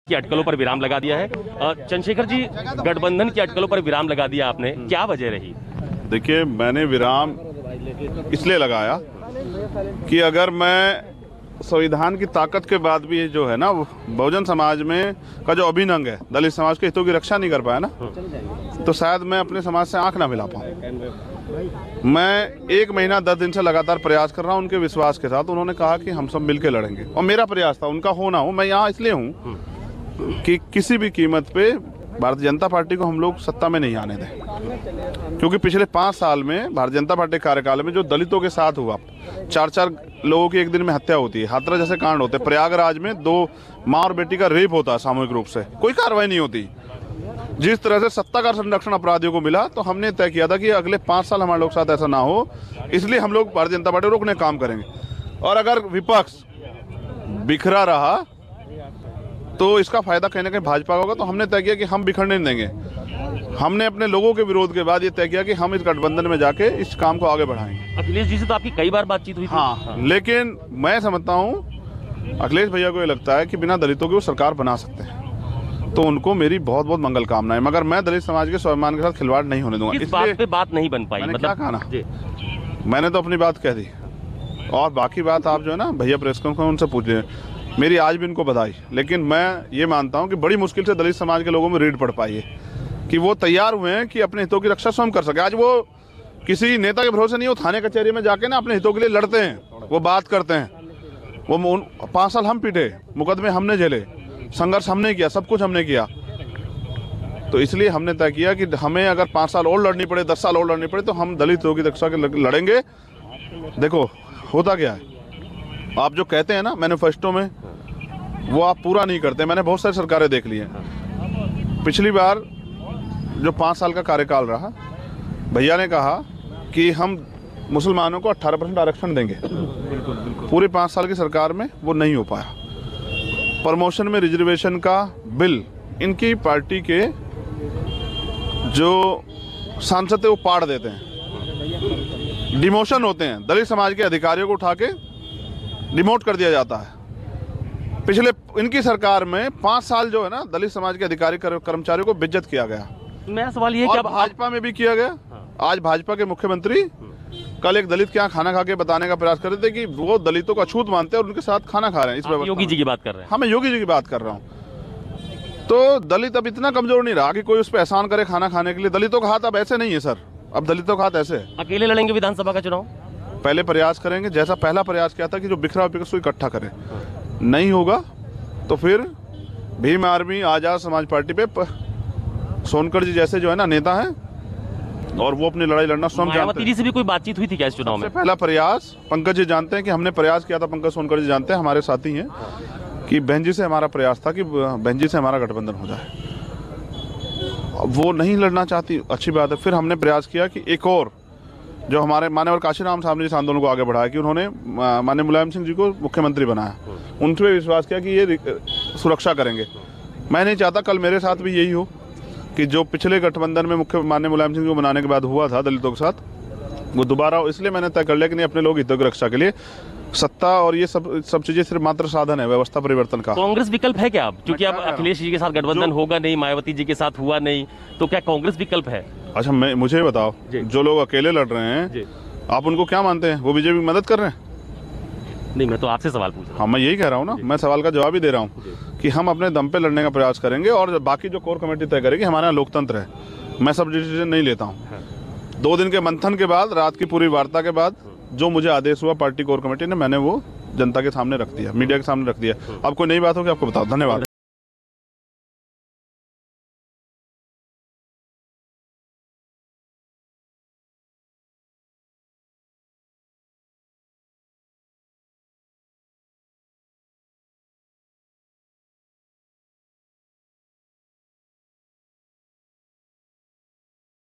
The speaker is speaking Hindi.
की अटकलों पर विराम लगा दिया है। चंद्रशेखर जी, गठबंधन की अटकलों पर विराम लगा दिया आपने, क्या वजह रही? देखिए, मैंने विराम इसलिए लगाया कि अगर मैं संविधान की ताकत के बाद भी जो है ना, बहुजन समाज में का जो अभिनंग है, दलित समाज के हितों की रक्षा नहीं कर पाया ना, तो शायद मैं अपने समाज से आंख ना मिला पाऊँ। मैं 1 महीना 10 दिन से लगातार प्रयास कर रहा हूँ उनके विश्वास के साथ। उन्होंने कहा कि हम सब मिलकर लड़ेंगे, और मेरा प्रयास था, उनका हो ना हो। मैं यहाँ इसलिए हूँ कि किसी भी कीमत पे भारतीय जनता पार्टी को हम लोग सत्ता में नहीं आने दें, क्योंकि पिछले 5 साल में भारतीय जनता पार्टी कार्यकाल में जो दलितों के साथ हुआ, 4-4 लोगों की एक दिन में हत्या होती है, हाथरस जैसे कांड होते हैं, प्रयागराज में 2 माँ और बेटी का रेप होता है सामूहिक रूप से, कोई कार्रवाई नहीं होती। जिस तरह से सत्ता का संरक्षण अपराधियों को मिला, तो हमने तय किया था कि अगले 5 साल हमारे लोग साथ ऐसा ना हो, इसलिए हम लोग भारतीय जनता पार्टी रोकने काम करेंगे। और अगर विपक्ष बिखरा रहा तो इसका फायदा कहीं ना कहीं भाजपा का होगा, तो हमने तय किया कि हम बिखरने नहीं देंगे। हमने अपने लोगों के विरोध के बाद ये तय किया कि हम इस गठबंधन में जाके इस काम को आगे बढ़ाएंगे। अखिलेश जी से तो आपकी कई बार बातचीत हुई थी। हाँ, लेकिन मैं समझता हूँ अखिलेश भैया को ये लगता है कि बिना दलितों के वो सरकार बना सकते हैं, तो उनको मेरी बहुत बहुत मंगल कामनाएं, मगर मैं दलित समाज के स्वाभिमान के साथ खिलवाड़ नहीं होने दूंगा। इस बात पे बात नहीं बन पाई, मतलब क्या कहा ना, मैंने तो अपनी बात कह दी, और बाकी बात आप जो है ना भैया प्रेस कॉन्फ्रेंस उनसे पूछ लें। मेरी आज भी इनको बधाई, लेकिन मैं ये मानता हूँ कि बड़ी मुश्किल से दलित समाज के लोगों में रीढ़ पड़ पाई है कि वो तैयार हुए हैं कि अपने हितों की रक्षा स्वयं कर सके। आज वो किसी नेता के भरोसे नहीं, वो थाने कचहरी में जाके ना अपने हितों के लिए लड़ते हैं, वो बात करते हैं। वो 5 साल हम पीटे, मुकदमे हमने झेले, संघर्ष हमने किया, सब कुछ हमने किया। तो इसलिए हमने तय किया कि हमें अगर 5 साल और लड़नी पड़े, 10 साल और लड़नी पड़े, तो हम दलित हितों की रक्षा के लड़ेंगे। देखो होता क्या है, आप जो कहते हैं ना मैनिफेस्टो में, वो आप पूरा नहीं करते। मैंने बहुत सारी सरकारें देख ली हैं। पिछली बार जो 5 साल का कार्यकाल रहा, भैया ने कहा कि हम मुसलमानों को 18% आरक्षण देंगे। पूरे 5 साल की सरकार में वो नहीं हो पाया। प्रमोशन में रिजर्वेशन का बिल इनकी पार्टी के जो सांसद है वो पाड़ देते हैं, डिमोशन होते हैं, दलित समाज के अधिकारियों को उठा के डिमोट कर दिया जाता है। पिछले इनकी सरकार में 5 साल जो है ना, दलित समाज के अधिकारी कर्मचारियों को बेइज्जत किया गया। मेरा सवाल ये कि अब भाजपा में भी किया गया। आज भाजपा के मुख्यमंत्री कल एक दलित के यहाँ खाना खा के बताने का प्रयास कर रहे थे कि वो दलितों को अछूत मानते हैं और उनके साथ खाना खा रहे हैं। इस व्यवस्था योगी जी की बात कर रहे हैं। हाँ, मैं योगी जी की बात कर रहा हूँ। तो दलित अब इतना कमजोर नहीं रहा कि कोई उस पर एहसान करे खाना खाने के लिए। दलितों का हाथ अब ऐसे नहीं है सर, अब दलितों का हाथ ऐसे है। अकेले लड़ेंगे विधानसभा का चुनाव? पहले प्रयास करेंगे, जैसा पहला प्रयास किया था कि जो बिखरा विपक्ष को इकट्ठा करे। नहीं होगा तो फिर भीम आर्मी, आजाद समाज पार्टी पे सोनकर जी जैसे जो है ना नेता हैं, और वो अपनी लड़ाई लड़ना स्वयं जानते हैं। मायावती जी से भी कोई बातचीत हुई थी क्या इस चुनाव में? पहला प्रयास पंकज जी जानते हैं कि हमने प्रयास किया था, पंकज सोनकर जी जानते हैं, हमारे साथी हैं, कि बहन जी से हमारा प्रयास था कि बहन जी से हमारा गठबंधन हो जाए। वो नहीं लड़ना चाहती, अच्छी बात है। फिर हमने प्रयास किया कि एक और जो हमारे मान्यवर काशीराम साहब ने इस आंदोलन को आगे बढ़ाया कि उन्होंने माननीय मुलायम सिंह जी को मुख्यमंत्री बनाया, उनसे विश्वास किया कि ये सुरक्षा करेंगे। मैं नहीं चाहता कल मेरे साथ भी यही हो कि जो पिछले गठबंधन में मुख्य माननीय मुलायम सिंह को बनाने के बाद हुआ था दलितों के साथ, वो दोबारा हो। इसलिए मैंने तय कर लिया कि नहीं, अपने लोग हितों की रक्षा के लिए सत्ता और ये सब चीजें सिर्फ मात्र साधन है व्यवस्था परिवर्तन का। कांग्रेस विकल्प है क्या अब? क्योंकि अब अखिलेश जी के साथ गठबंधन होगा नहीं, मायावती जी के साथ हुआ नहीं, तो क्या कांग्रेस विकल्प है? अच्छा, मुझे बताओ, जो लोग अकेले लड़ रहे हैं आप उनको क्या मानते हैं? वो बीजेपी की मदद कर रहे हैं? नहीं, मैं तो आपसे सवाल पूछ रहा हूँ। हाँ, मैं यही कह रहा हूँ ना, मैं सवाल का जवाब ही दे रहा हूँ कि हम अपने दम पे लड़ने का प्रयास करेंगे, और बाकी जो कोर कमेटी तय करेगी। हमारे यहाँ लोकतंत्र है, मैं सब डिसीजन नहीं लेता हूँ। 2 दिन के मंथन के बाद, रात की पूरी वार्ता के बाद जो मुझे आदेश हुआ पार्टी कोर कमेटी ने, मैंने वो जनता के सामने रख दिया, मीडिया के सामने रख दिया। अब कोई नई बात हो कि आपको बताओ। धन्यवाद।